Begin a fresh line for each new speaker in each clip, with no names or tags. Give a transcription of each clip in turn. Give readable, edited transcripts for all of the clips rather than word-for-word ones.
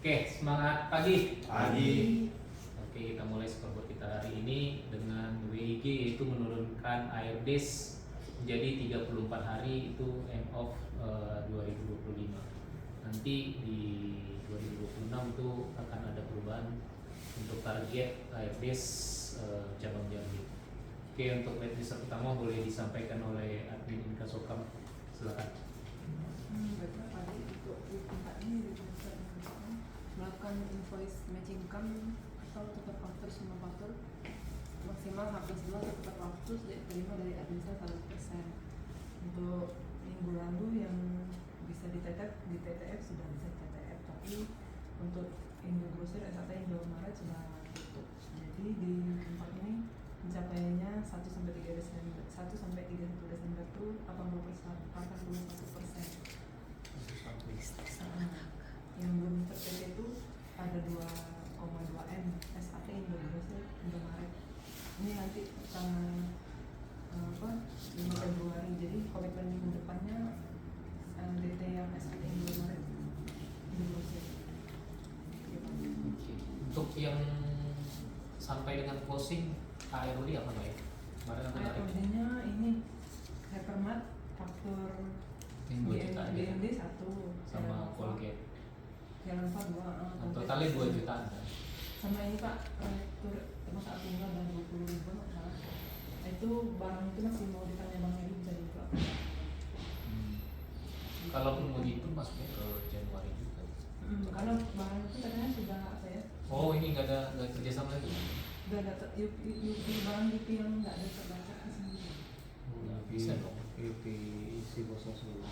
Oke, semangat pagi.
Pagi.
Oke, kita mulai scoreboard kita hari ini dengan WIG, yaitu menurunkan ARDs menjadi 34 hari itu end of 2025. Nanti di 2026 itu akan ada perubahan untuk target ARDs cabang Jambi. Oke, untuk red list pertama boleh disampaikan oleh admin Inkasokam. Silakan.
Baiklah, tadi untuk tempat ini melakukan invoice matching income atau tukar faktur semua faktur maksimal H+2 atau tukar faktur diterima dari administrasi 100%. Untuk minggu lalu yang bisa di TTF sudah bisa di TTF, tapi untuk Indo Grosir SAT Indomaret sudah tutup. Jadi di tempat ini pencapaiannya 1 sampai 31 Desember itu 81%. Yang belum tercapai itu ada 2,2 M SAT Indonesia Indomaret. Ini nanti tanggal 5 Februari. Jadi komitmen minggu depannya DT yang SAT Indomaret Indonesia.
Untuk yang sampai dengan closing AROD apa Mbak ya? Kemarin aku tarik
AROD-nya ini Hypermart faktur BND 1
sama Colgate.
Jangan lupa 2
Totalnya 2 jutaan kan?
Sama ini Pak, tur masa tinggal dan 20.000 nggak salah. Itu barang itu masih mau ditanya Bang Edi bisa juga.
Kalaupun mau dihitung masuknya ke Januari juga.
Karena barang itu katanya sudah apa ya?
Oh, ini nggak kerjasama lagi?
Udah ada barang UP yang nggak ada terbaca di sini.
Bisa dong.
UP isi bosnya semua.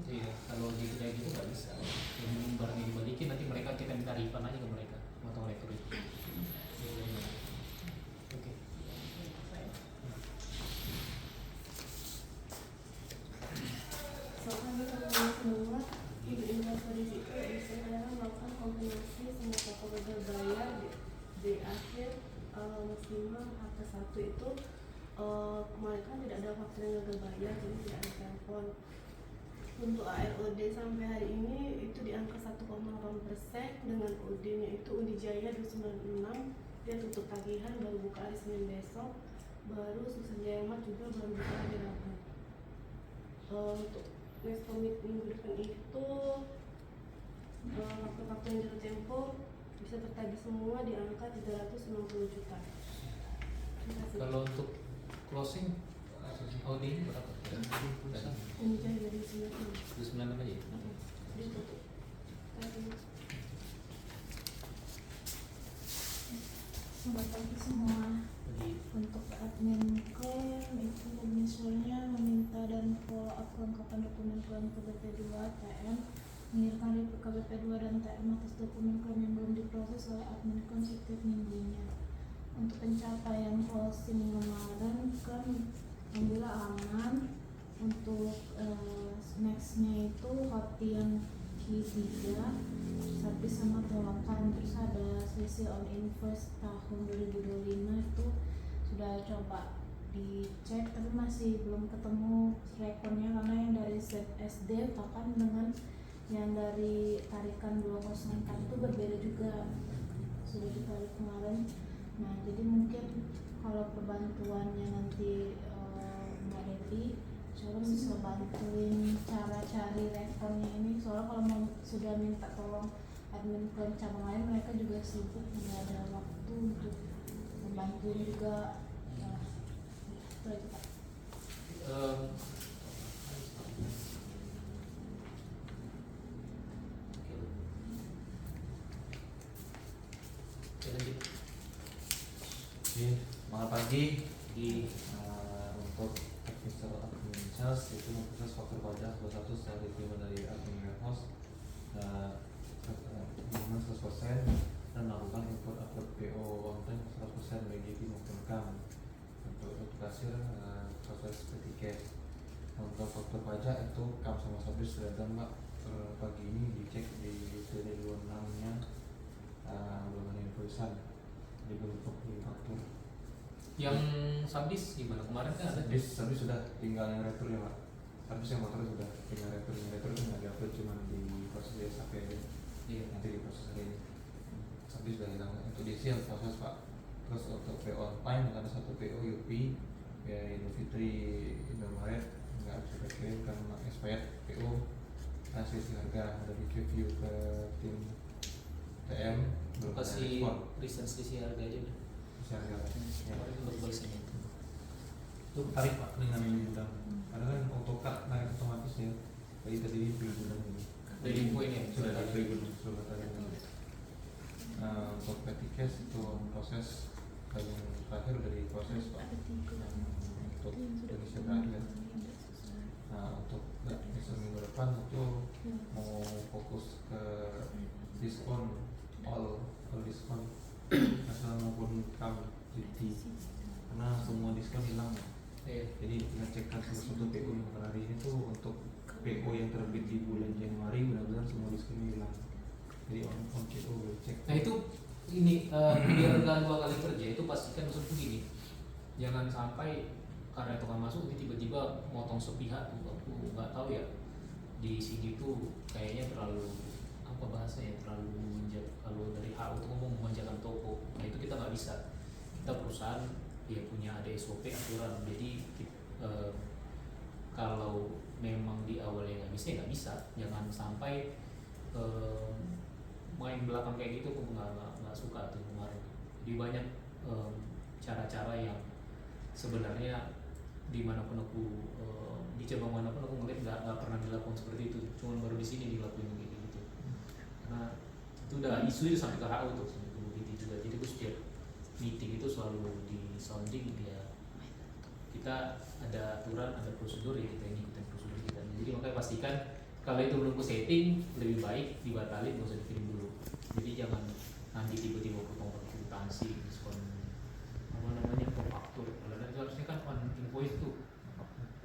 Iya, kalau gitu kayak gitu nggak bisa. Yang barangnya dibalikin nanti kita minta refund aja ke mereka, atau rekor itu. Oke.
Soalnya teman-teman semua, ibu investor di situ bisa melakukan kombinasi semua toko gagal bayar di akhir maksimal H+1 itu kemarin kan tidak ada faktur yang gagal bayar, jadi tidak ada telepon. Untuk AROD sampai hari ini itu di angka 1,8% dengan OD-nya itu Undi Jaya 296, dia tutup tagihan baru buka hari Senin besok, baru Sukses Jaya Mart juga baru buka hari Rabu. Untuk next commit minggu depan itu faktur-faktur yang jatuh tempo bisa tertagih semua di angka 390 juta.
Kalau untuk closing Audi berapa?
Ini jadi 29
aja ya?
ditutup.
Selamat pagi semua. Untuk admin klaim itu misalnya meminta dan follow up kelengkapan dokumen klaim ke BP2 TM, mengirimkan ke BP2 dan TM atas dokumen klaim yang belum diproses oleh admin klaim setiap minggunya. Untuk pencapaian closing kemarin kan alhamdulillah aman. Untuk nextnya itu hoti yang Q3 tapi sama tolakan, terus ada selisih on invoice tahun 2025 itu sudah coba dicek tapi masih belum ketemu rekornya karena yang dari ZSD bahkan dengan yang dari tarikan 204 itu berbeda juga, sudah ditarik kemarin. Nah jadi mungkin kalau perbantuannya nanti Mbak Devi soalnya bisa bantuin cara cari rekornya ini, soalnya kalau mau sudah minta tolong admin klaim cabang lain mereka juga sibuk, nggak ada waktu untuk membantuin juga. Nah, itu aja Pak.
Selamat pagi. Untuk Mr. Admin Sales itu memproses faktur pajak 21 setelah diterima dari admin warehouse minus 100% dan melakukan import upload PO on time 100% bagi maupun KAM. Untuk kasir proses petiket. Untuk faktur pajak itu KAM sama Sabis sudah ada Mbak, pagi ini dicek di TD26 nya belum ada invoice-an, jadi belum faktur.
Yang Sabis gimana? Kemarin kan ada
Sabis sudah tinggal yang retur ya Pak. Sabis yang motor sudah tinggal retur. Yang retur kan nggak diupload, cuma di proses SAP aja.
Iya.
Yang nanti diproses hari ini. Tapi sudah hilang untuk DC yang proses Pak. Terus untuk PO on time ada satu PO UP ya Idul Fitri Indomaret nggak bisa dikirim karena expired PO. Hasil harga ada di review ke tim TM belum ada
Kasih
respon.
reasons di harga aja udah.
Bisa harga ya.
Kemarin baru balasannya.
Itu tarik Pak dengan gudang karena kan AutoCAD naik otomatis ya. Jadi tadi beli gudang ini
Dari info ini ya,
sudah
sudah
ada
ada.
beli gudang sudah ada. Untuk petty cash itu proses yang terakhir udah diproses Pak.
Ada 3
Untuk
yang sudah
Indonesia terakhir.
tidak sesuai.
Untuk minggu depan itu mau fokus ke diskon all diskon nasional maupun kam GT karena semua diskon hilang.
Iya.
Jadi kita cekkan satu PO yang hari ini tuh untuk PO yang terbit di bulan Januari benar-benar semua diskon hilang. Jadi on PO boleh cek.
Nah itu ini biar nggak 2 kali kerja itu pastikan maksudku gini, jangan sampai karena itu kan masuk tiba-tiba motong sepihak tuh, aku nggak tahu ya di sini tuh kayaknya terlalu apa bahasanya terlalu memanjat, kalau dari HU tuh ngomong memanjakan toko. Nah itu kita nggak bisa, kita perusahaan ya punya ada SOP aturan, jadi kalau memang di awalnya nggak bisa ya nggak bisa, jangan sampai main belakang kayak gitu. Aku nggak suka tuh kemarin. Jadi banyak cara-cara yang sebenarnya dimanapun aku di cabang manapun aku ngeliat nggak pernah dilakukan seperti itu, cuma baru di sini dilakuin kayak gitu. Karena itu udah isu itu sampai ke HU tuh, sampai ke BPT juga. Jadi aku setiap meeting itu selalu di sounding ya, kita ada aturan, ada prosedur ya kita ikutin prosedur kita. Jadi makanya pastikan kalau itu belum ke setting lebih baik dibatalin, nggak usah dikirim dulu. Jadi jangan nanti tiba-tiba potong kwitansi diskon apa namanya faktur. Kalau itu harusnya kan on invoice tuh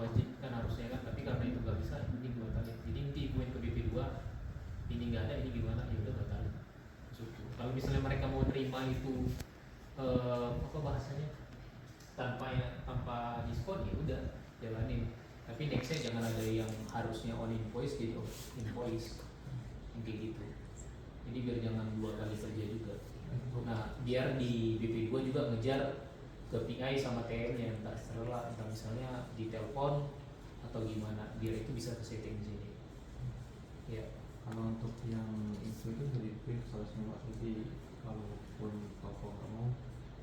wajib kan harusnya kan, tapi karena itu nggak bisa ini dibatalin. Jadi nanti ibuin ke BP2 ini nggak ada, ini gimana, ya udah batalin. Maksudku kalau misalnya mereka mau terima itu apa bahasanya tanpa diskon ya udah jalanin. Tapi nextnya jangan ada yang harusnya on invoice jadi off invoice yang kayak gitu. Jadi biar jangan 2 kali kerja juga. Nah biar di BP2 juga ngejar ke PI sama TM nya, entah terserah, entah misalnya di telepon atau gimana, biar itu bisa ke setting di sini. Ya.
Kalau untuk yang itu dari pihak seharusnya Pak, jadi kalaupun toko nggak mau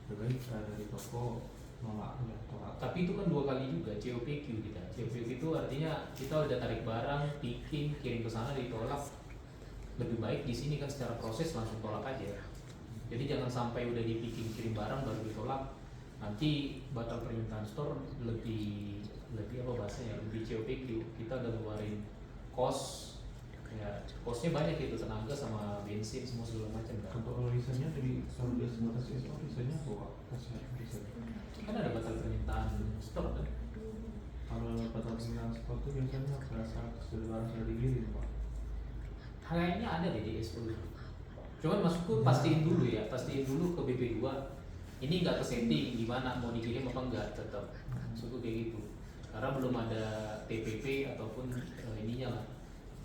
lebih baik dari toko nolak ya tolak.
Tapi itu kan 2 kali juga COPQ kita. COPQ itu artinya kita udah tarik barang, picking, kirim ke sana ditolak. Lebih baik di sini kan secara proses langsung tolak aja. Jadi jangan sampai udah di picking kirim barang baru ditolak. Nanti batal permintaan store lebih apa bahasanya, lebih COPQ. Kita udah ngeluarin cost, ya costnya banyak itu, tenaga sama bensin semua segala macam kan.
Untuk risetnya dari kalau dia sebatas itu risetnya apa kasih riset?
Kan ada batal permintaan store kan.
Kalau batal permintaan spot itu biasanya pada saat sudah barang sudah dikirim Pak.
Kayaknya ada deh di S10. Cuman maksudku pastiin dulu ya, pastiin dulu ke BP2 ini nggak ke setting gimana mau dikirim apa enggak, tetap maksudku kayak gitu. Karena belum ada TPP ataupun ininya lah,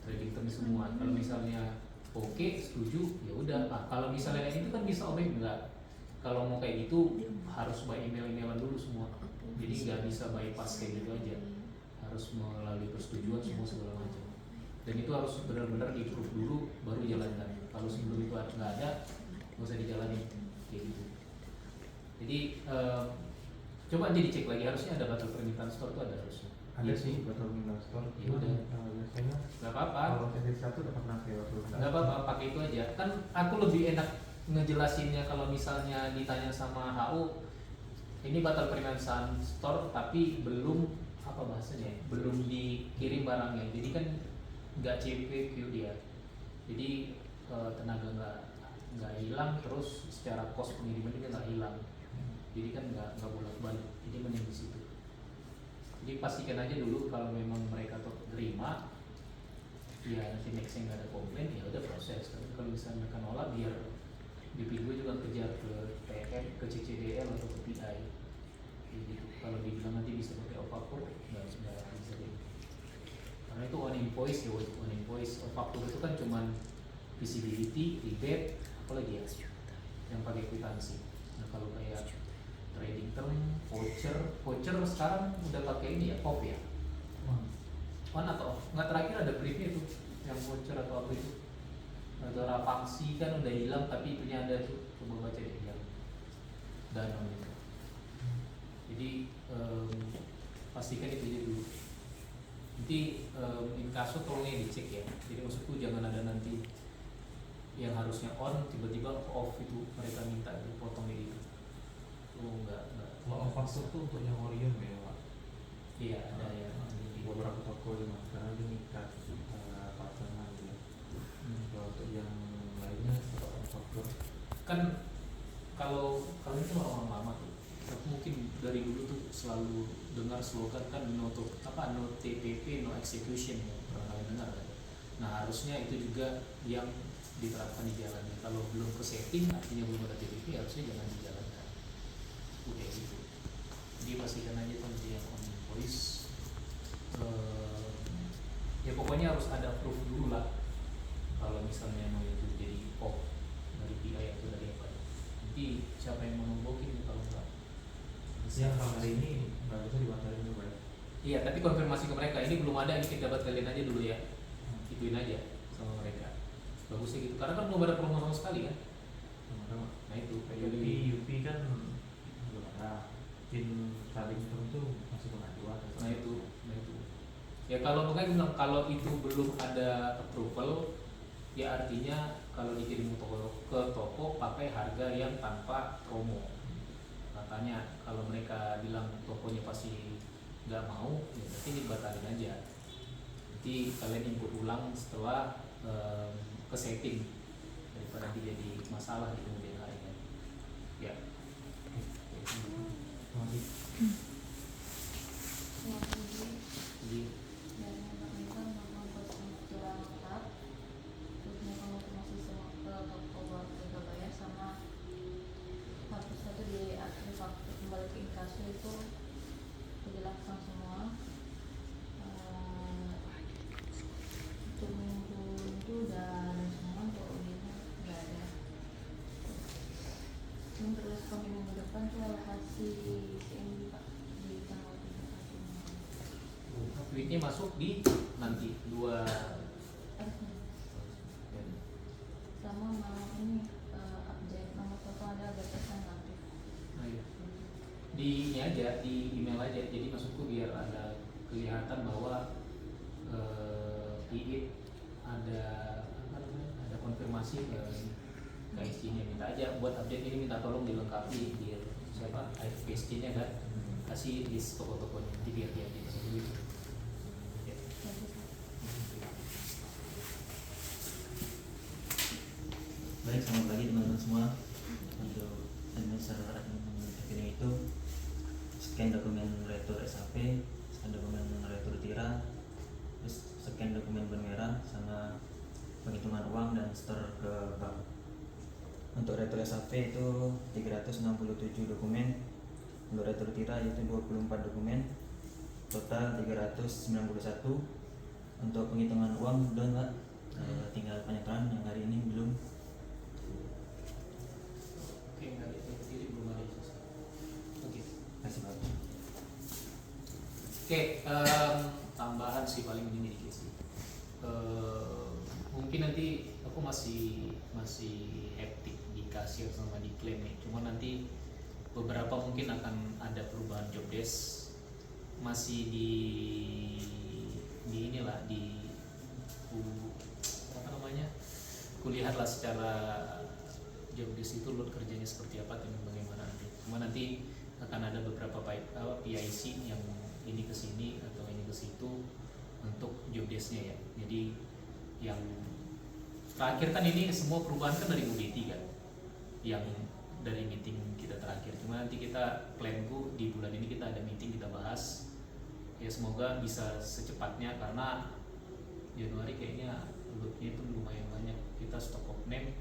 trading term semua. Kalau misalnya oke setuju ya udah. Nah, kalau misalnya yang itu kan bisa enggak. Kalau mau kayak gitu harus by email-emailan dulu semua. Jadi nggak bisa bypass kayak gitu aja. Harus melalui persetujuan semua segala macam. Dan itu harus benar-benar di-approve dulu baru jalankan. Kalau sebelum itu nggak ada, nggak usah dijalanin kayak gitu. Jadi coba aja dicek lagi, harusnya ada batal permintaan store tuh ada harusnya.
Ada sih batal permintaan store.
Ya udah.
Biasanya
Nggak apa-apa.
kalau sesi satu dapat nasi batal permintaan.
Nggak apa-apa, pakai itu aja. Kan aku lebih enak ngejelasinnya kalau misalnya ditanya sama HU, ini batal permintaan store tapi belum apa bahasanya, belum dikirim barangnya. Jadi kan nggak CPQ dia. Jadi tenaga nggak hilang, terus secara cost pengiriman juga nggak hilang. Jadi kan nggak bolak-balik. Jadi mending di situ. Jadi pastikan aja dulu kalau memang mereka terima, ya nanti nextnya nggak ada komplain ya udah proses. Tapi kalau misalnya mereka nolak, biar BP2 juga kejar ke TM, ke CCDL atau ke PI. Jadi kalau dibilang nanti bisa pakai OVAPUR nggak bisa deh. Karena itu on invoice ya, on invoice. OVAPUR itu kan cuman visibility, rebate, apa lagi ya yang pakai kwitansi. Nah kalau kayak trading term, voucher sekarang udah pakai ini ya, off ya. On atau off? Nggak, terakhir ada briefnya tuh yang voucher atau apa itu. Atau Rapaksi kan udah hilang tapi itunya ada tuh, coba baca deh yang Danone itu. Jadi pastikan itu aja dulu. Nanti inkaso tolongnya dicek ya. Jadi maksudku jangan ada nanti yang harusnya on tiba-tiba off, itu mereka minta dipotong gitu. Itu enggak.
Kalau faktor tuh untuk yang Orion ya Pak?
Iya ada ya.
Di beberapa toko di mana karena dia mengikat pasangan ya. Kalau untuk yang lainnya kalau faktor
Kan kalau itu orang lama tuh, aku mungkin dari dulu tuh selalu dengar slogan kan no TPP no execution ya, pernah kalian dengar kan? Nah harusnya itu juga yang diterapkan di jalannya. Kalau belum ke setting artinya belum ada TPP, harusnya jangan dijalankan. Udah gitu. Jadi pastikan aja nanti yang on invoice ya pokoknya harus ada proof dulu lah. Kalau misalnya mau itu jadi off dari PI atau dari apa, nanti siapa yang mau nombokin kalau enggak
ya kalau hari ini nggak bisa dibatalin juga ya.
iya, tapi konfirmasi ke mereka, ini belum ada, ini kita batalin aja dulu ya, ituin aja sama mereka, bagusnya gitu, karena kan belum ada promo sama sekali kan. Nah itu kayak
UP kan belum ada, tim trading firm tuh masih pengajuan.
nah itu ya, kalau makanya bilang kalau itu belum ada approval ya artinya kalau dikirim ke toko pakai harga yang tanpa promo. Katanya kalau mereka bilang tokonya pasti nggak mau, ya berarti dibatalin aja. Nanti kalian input ulang setelah ke setting daripada nanti jadi masalah di kemudian harinya. Ya. Jadi
dari pemerintah melakukan struktural lengkap, terus mengonfirmasi semua ke toko Surabaya sama hapus satu di akhir waktu kembali ke inkaso itu dijelaskan semua. Untuk minggu itu udah ada semua, untuk ini nggak ada. Terus kami minggu depan tuh alokasi CMB Pak di tanggal 31
duitnya masuk di nanti 2
sama malam ini update nomor telepon ada batasan aktif.
Nah, iya. Di ini aja, di email aja. Jadi maksudku biar ada kelihatan bahwa Iit ada apa namanya, ada konfirmasi ke ISG-nya, minta aja buat update ini, minta tolong dilengkapi biar siapa ISG-nya kan kasih list toko-tokonya, nanti biar dia aja dulu itu. Ya.
Baik, selamat pagi teman-teman semua. Untuk administrator rekening itu scan dokumen retur SAP, scan dokumen retur TIRA, terus scan dokumen bermerah sama penghitungan uang dan store ke bank. Untuk retur SAP itu 367 dokumen, untuk retur TIRA yaitu 24 dokumen, total 391. Untuk penghitungan uang udah enggak, tinggal penyetoraan yang hari ini belum.
Oke, nggak ada yang kiri, belum ada yang selesai. Oke.
Kasih Pak.
Oke, tambahan sih paling ini dikit sih. Mungkin nanti aku masih hektik di kasir sama di klaim nih. Cuma nanti beberapa mungkin akan ada perubahan job desk, masih di inilah apa namanya, kulihatlah secara job desk itu load kerjanya seperti apa dan bagaimana nanti. Cuma nanti akan ada beberapa PIC yang ini ke sini atau ini ke situ untuk job desk-nya ya. Jadi yang terakhir kan ini semua perubahan kan dari UDT kan, yang dari meeting kita terakhir. Cuma nanti kita planku di bulan ini kita ada meeting, kita bahas ya, semoga bisa secepatnya karena Januari kayaknya loadnya itu lumayan banyak. Kita stock of name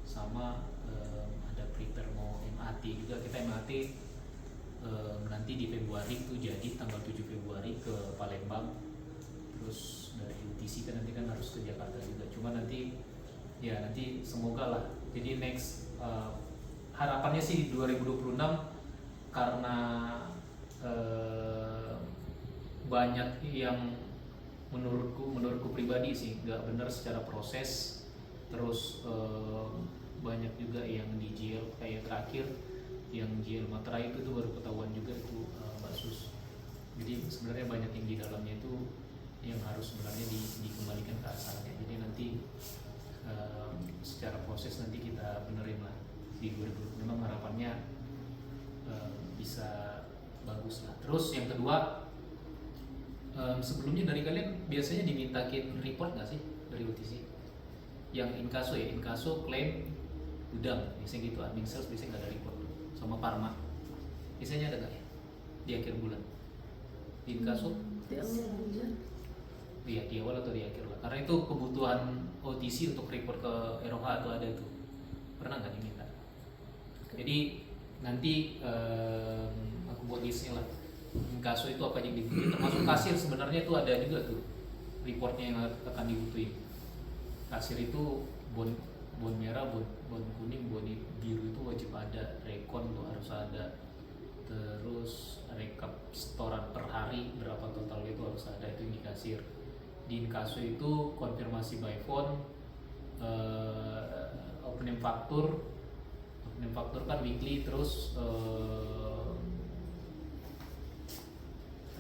sama ada prepare mau MAT juga. Kita MAT nanti di Februari itu jadi tanggal 7 Februari ke Palembang, terus dari UTC kan nanti kan harus ke Jakarta juga. Cuma nanti Ya nanti semoga lah. Jadi next harapannya sih di 2026 karena banyak yang menurutku pribadi sih nggak benar secara proses, terus banyak juga yang di JL kayak terakhir yang JL Matra itu tuh baru ketahuan juga itu Mbak Sus. Jadi sebenarnya banyak yang di dalamnya itu yang harus sebenarnya dikembalikan ke asalnya. Jadi nanti secara proses nanti kita benerin lah di 2020. Memang harapannya bisa bagus lah. Terus yang kedua, sebelumnya dari kalian biasanya dimintakin report nggak sih dari OTC? Yang inkaso ya, inkaso, klaim, gudang, biasanya gitu. Admin sales biasanya nggak ada report. Sama Parma, biasanya ada nggak ya di akhir bulan? Di inkaso?
Di awal bulan.
Iya, di awal atau di akhir lah. Karena itu kebutuhan OTC untuk report ke ROH atau ada itu. Pernah nggak diminta? Jadi nanti aku buat listnya lah. Inkaso itu apa yang dibutuhin, termasuk kasir sebenarnya itu ada juga tuh reportnya yang akan dibutuhin. Kasir itu bon merah, bon kuning, bon biru itu wajib ada, rekon tuh harus ada, terus rekap setoran per hari berapa totalnya itu harus ada, itu di kasir. Di inkaso itu konfirmasi by phone, opening faktur kan weekly, terus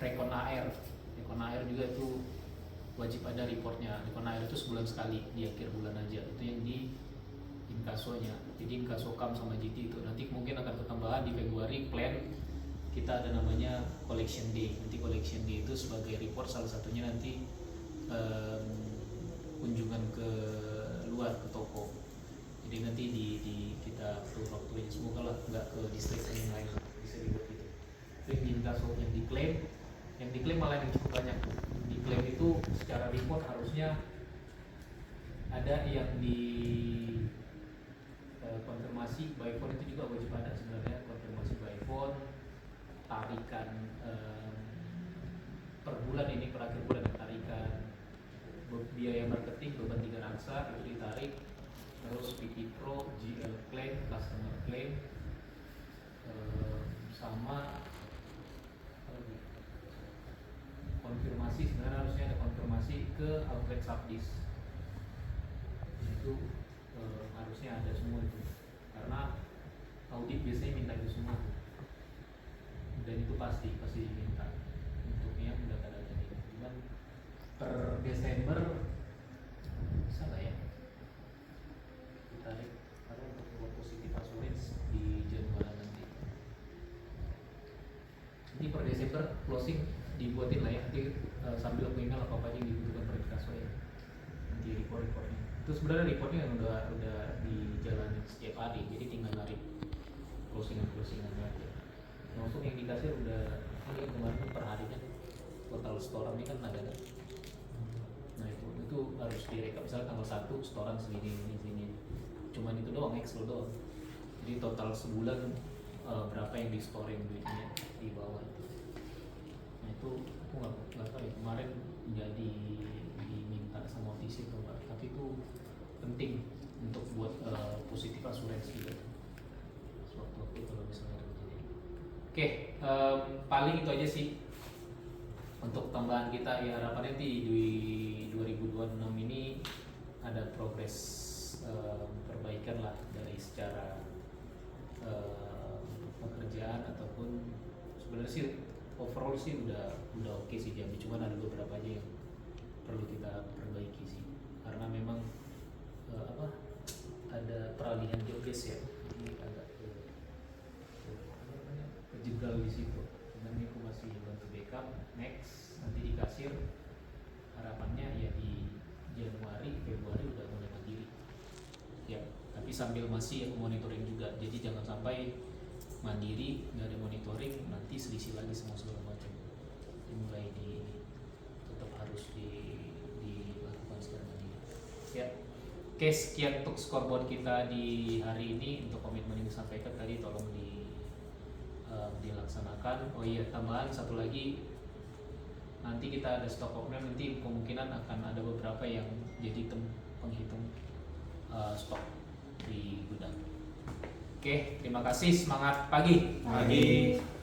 rekon AR juga itu wajib ada reportnya. Rekon AR itu sebulan sekali, di akhir bulan aja, itu yang di inkasonya. Jadi inkasokam sama GT itu nanti mungkin akan ketambahan di Februari. Plan kita ada namanya collection day. Nanti collection day itu sebagai report salah satunya nanti kunjungan ke luar, ke toko. Jadi nanti di kita perlu waktunya, semoga lah nggak ke distrik yang lain, bisa dibuat gitu. Itu yang di inkaso. Yang diklaim malah yang cukup banyak. Diklaim itu secara report harusnya ada yang di konfirmasi by phone itu juga wajib ada sebenarnya. Konfirmasi by phone, tarikan per bulan ini, per akhir bulan tarikan biaya marketing beban 3 raksa itu ditarik, terus PT Pro, GL claim, customer claim, sama konfirmasi. Sebenarnya harusnya ada konfirmasi ke outlet subdis, itu harusnya ada semua itu, karena audit biasanya minta itu semua tuh. Dan itu pasti diminta untuk yang data-data ini. Cuman per Desember bisa nggak ya ditarik, karena untuk buat positif assurance di Januari nanti. Ini per Desember closing dibuatin lah ya, nanti sambil aku email apa aja yang dibutuhkan per kaso ya, nanti reportnya itu sebenarnya reportnya yang udah dijalanin setiap hari, jadi tinggal narik closingan aja. Masuk yang di kasir udah ini kemarin per hari kan total setoran ini kan ada kan. Nah itu harus direkap, misalnya tanggal 1 setoran segini ini, cuman itu doang, Excel doang. Jadi total sebulan berapa yang di storing duitnya di bawah. Nah itu aku nggak tahu ya, kemarin jadi diminta sama OTC atau enggak, tapi itu penting untuk buat positif asuransi juga waktu itu kalau misalnya ada terjadi. Oke, paling itu aja sih untuk tambahan kita ya. Harapannya di 2026 ini ada progres perbaikan lah dari secara pekerjaan ataupun sebenarnya sih overall sih udah oke sih Jambi, cuman ada beberapa aja yang perlu kita perbaiki sih, karena memang ada peralihan job desk ya, ini agak kejegal di situ. Dan ini aku masih bantu backup. Next nanti di kasir harapannya ya di Januari Februari udah mulai mandiri ya, tapi sambil masih aku monitoring juga, jadi jangan sampai mandiri nggak ada monitoring nanti selisih lagi semua segala macam. Dimulai tetap harus dilakukan secara mandiri ya. Oke, sekian untuk scoreboard kita di hari ini. Untuk komitmen yang disampaikan tadi tolong dilaksanakan. Oh iya, tambahan satu lagi, nanti kita ada stock option, nanti kemungkinan akan ada beberapa yang jadi penghitung stok di gudang. Oke, terima kasih. Semangat pagi.
Pagi.